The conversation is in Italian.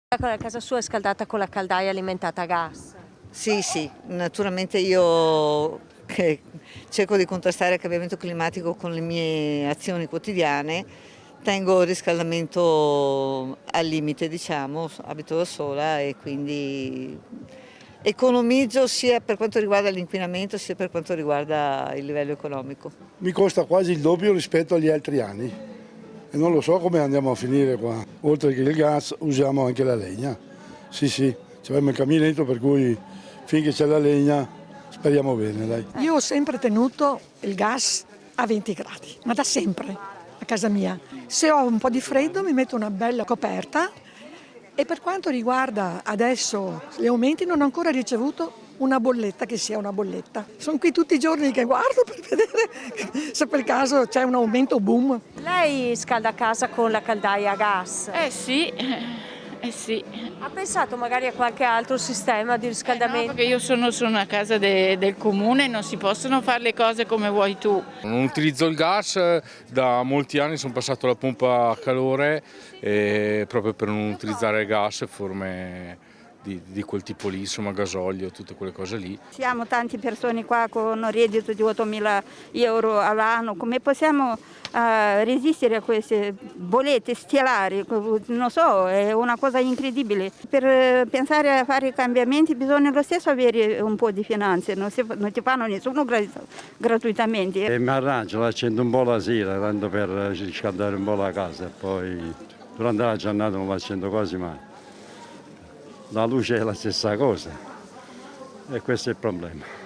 La casa sua è scaldata con la caldaia alimentata a gas? Sì, sì, naturalmente io che cerco di contrastare il cambiamento climatico con le mie azioni quotidiane, tengo il riscaldamento al limite, diciamo, abito da sola e quindi economizzo sia per quanto riguarda l'inquinamento sia per quanto riguarda il livello economico. Mi costa quasi il doppio rispetto agli altri anni e non lo so come andiamo a finire qua. Oltre che il gas usiamo anche la legna. Sì, sì, abbiamo il caminetto per cui finché c'è la legna speriamo bene, dai. Io ho sempre tenuto il gas a 20 gradi, ma da sempre a casa mia. Se ho un po' di freddo mi metto una bella coperta e per quanto riguarda adesso gli aumenti non ho ancora ricevuto una bolletta che sia una bolletta. Sono qui tutti i giorni che guardo per vedere se per caso c'è un aumento boom. Lei scalda casa con la caldaia a gas? Sì, sì. Ha pensato magari a qualche altro sistema di No, riscaldamento? perché io sono su una casa del comune, non si possono fare le cose come vuoi tu. Non utilizzo il gas, da molti anni sono passato alla pompa a calore proprio per non utilizzare gas e forme di quel tipo lì, insomma gasolio, tutte quelle cose lì. Siamo tante persone qua con un reddito di 8.000 euro all'anno, come possiamo resistere a queste bollette stellari? Non so, è una cosa incredibile. Per pensare a fare i cambiamenti bisogna lo stesso avere un po' di finanze, non ti fanno nessuno gratuitamente. E mi arrangio, l'accendo un po' la sera, tanto per riscaldare un po' la casa e poi durante la giornata non l'accendo quasi mai. La luce è la stessa cosa e questo è il problema.